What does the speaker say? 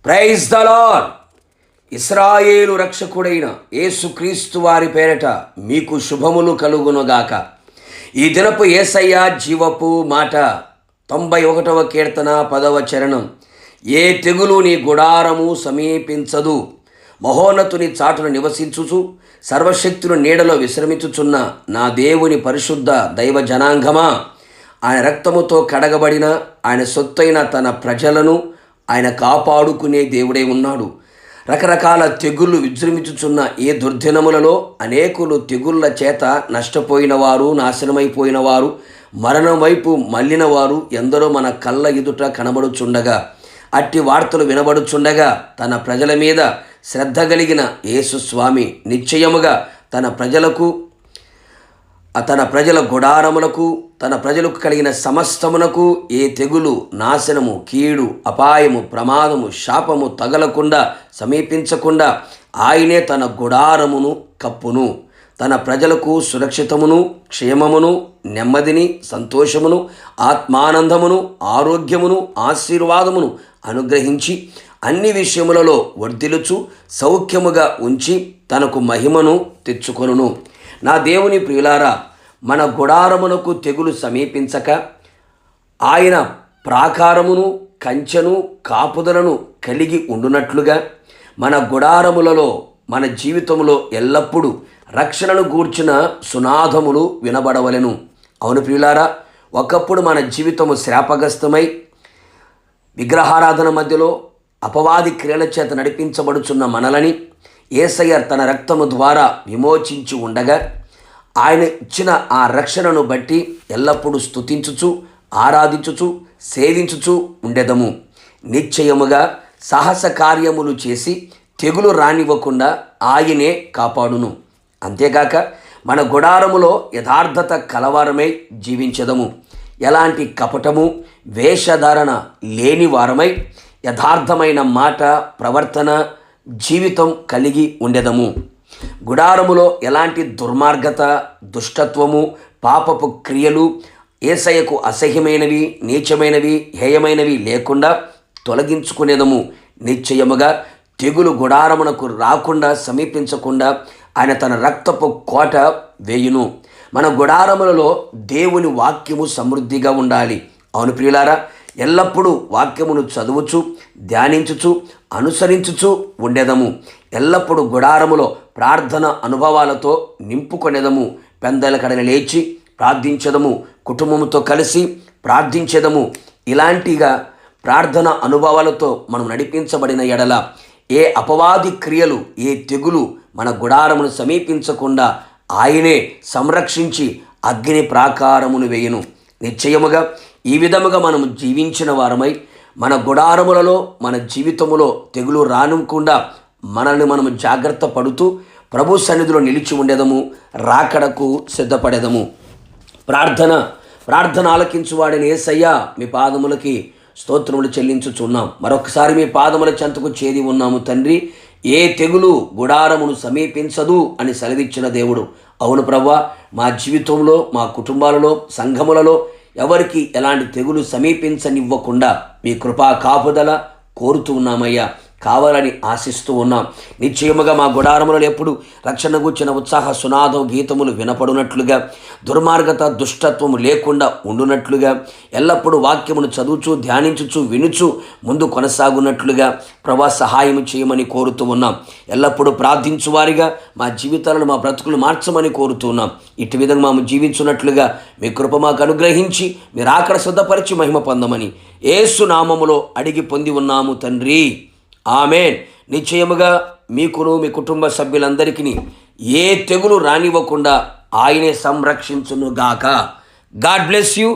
Praise the lord. ఇశ్రాయేలు రక్షకుడైన యేసుక్రీస్తు వారి పేరట మీకు శుభములు కలుగునుగాక. ఈ దినపు యేసయ్య జీవపు మాట 91వ కీర్తన 10వ చరణం. ఏ తెగులు నీ గుడారము సమీపించదు, మహోన్నతుని చాటున నివసించుచు సర్వశక్తుని నీడలో విశ్రమించుచున్న నా దేవుని పరిశుద్ధ దైవ జనాంగమా, ఆయన రక్తముతో కడగబడిన ఆయన సొత్తైన తన ప్రజలను ఆయన కాపాడుకునే దేవుడై ఉన్నాడు. రకరకాల తెగుళ్ళు విజృంభించుచున్న ఏ దుర్దినములలో అనేకులు తెగుళ్ళ చేత నష్టపోయిన వారు, నాశనమైపోయిన వారు, మరణం వైపు మళ్ళిన వారు ఎందరో మన కళ్ళ ఎదుట కనబడుచుండగా, అట్టి వార్తలు వినబడుచుండగా తన ప్రజల మీద శ్రద్ధ కలిగిన యేసు స్వామి నిశ్చయముగా తన ప్రజల గుడారములకు, తన ప్రజలకు కలిగిన సమస్తమునకు ఏ తెగులు, నాశనము, కీడు, అపాయము, ప్రమాదము, శాపము తగలకుండా సమీపించకుండా ఆయనే తన గుడారమును కప్పును. తన ప్రజలకు సురక్షితమును, క్షేమమును, నెమ్మదిని, సంతోషమును, ఆత్మానందమును, ఆరోగ్యమును, ఆశీర్వాదమును అనుగ్రహించి అన్ని విషయములలో వర్ధిల్లుచు సౌఖ్యముగా ఉంచి తనకు మహిమను తెచ్చుకొనును. నా దేవుని ప్రియులారా, మన గుడారమునకు తెగులు సమీపించక ఆయన ప్రాకారమును, కంచెను, కాపుదలను కలిగి ఉండునట్లుగా మన గుడారములలో, మన జీవితంలో ఎల్లప్పుడూ రక్షణను గూర్చిన సునాదములు వినబడవలెను. అవును ప్రియులారా, ఒకప్పుడు మన జీవితము శాపగ్రస్తమై విగ్రహారాధన మధ్యలో అపవాది క్రియల చేత నడిపించబడుచున్న మనలని యేసయ్య తన రక్తము ద్వారా విమోచించి ఉండగా ఆయన ఇచ్చిన ఆ రక్షణను బట్టి ఎల్లప్పుడూ స్తుతించుచు, ఆరాధించుచు, సేవించుచు ఉండెదము. నిశ్చయముగా సాహస కార్యములు చేసి తెగులు రానివ్వకుండా ఆయనే కాపాడును. అంతేగాక మన గుడారములో యథార్థత కలవారమై జీవించెదము. ఎలాంటి కపటము, వేషధారణ లేని వారమై యథార్థమైన మాట, ప్రవర్తన, జీవితం కలిగి ఉండెదము. గుడారములో ఎలాంటి దుర్మార్గత, దుష్టత్వము, పాపపు క్రియలు, యేసయ్యకు అసహ్యమైనవి, నీచమైనవి, హేయమైనవి లేకుండా తొలగించుకునేదము. నిశ్చయముగా తెగులు గుడారమునకు రాకుండా సమీపించకుండా ఆయన తన రక్తపు కోట వేయును. మన గుడారములలో దేవుని వాక్యము సమృద్ధిగా ఉండాలి. అవును ప్రియులారా, ఎల్లప్పుడూ వాక్యమును చదువుచు, ధ్యానించుచు, అనుసరించుచు ఉండేదము. ఎల్లప్పుడూ గుడారములో ప్రార్థన అనుభవాలతో నింపుకొనేదము. పెందల కడన లేచి ప్రార్థించదము, కుటుంబంతో కలిసి ప్రార్థించేదము. ఇలాంటిగా ప్రార్థన అనుభవాలతో మనం నడిపించబడిన ఎడల ఏ అపవాది క్రియలు, ఏ తెగులు మన గుడారమును సమీపించకుండా ఆయనే సంరక్షించి అగ్ని ప్రాకారమును వేయును. నిశ్చయముగా ఈ విధముగా మనము జీవించిన వారమై మన గుడారములలో, మన జీవితములో తెగులు రానుకుండా మనల్ని మనము జాగ్రత్త పడుతూ ప్రభు సన్నిధిలో నిలిచి ఉండేదము, రాకడకు సిద్ధపడేదము. ప్రార్థన ఆలకించువాడని యేసయ్యా మీ పాదములకి స్తోత్రములు చెల్లించుచున్నాం. మరొకసారి మీ పాదముల చెంతకు చేరి ఉన్నాము తండ్రి. ఏ తెగులు గుడారమును సమీపించదు అని సెలవిచ్చిన దేవుడు. అవును ప్రభువా, మా జీవితంలో, మా కుటుంబాలలో, సంఘములలో ఎవరికి ఎలాంటి తెగులు సమీపించనివ్వకుండా మీ కృపా కాపుదల కోరుతూ ఉన్నామయ్యా. కావాలని ఆశిస్తూ ఉన్నాం. నిశ్చయముగా మా గుడారములలో ఎప్పుడు రక్షణ గూర్చిన ఉత్సాహ సునాదం గీతములు వినపడునట్లుగా, దుర్మార్గత, దుష్టత్వము లేకుండా ఉండునట్లుగా, ఎల్లప్పుడూ వాక్యమును చదువుచు, ధ్యానించుచు, వినుచు ముందు కొనసాగునట్లుగా ప్రభా సహాయం చేయమని కోరుతూ ఉన్నాం. ఎల్లప్పుడూ ప్రార్థించువారిగా మా జీవితాలను, మా బ్రతుకులు మార్చమని కోరుతూ ఉన్నాం. ఇటు విధంగా మేము జీవించున్నట్లుగా మీ కృప మాకు అనుగ్రహించి మీరు ఆకడ సిద్ధపరిచి మహిమ పొందమని యేసు నామములో అడిగి పొంది ఉన్నాము తండ్రి. ఆమేన్. నిశ్చయముగా మీకును మీ కుటుంబ సభ్యులందరికీ ఏ తెగులు రానివ్వకుండా ఆయనే సంరక్షించునుగాక. God bless you.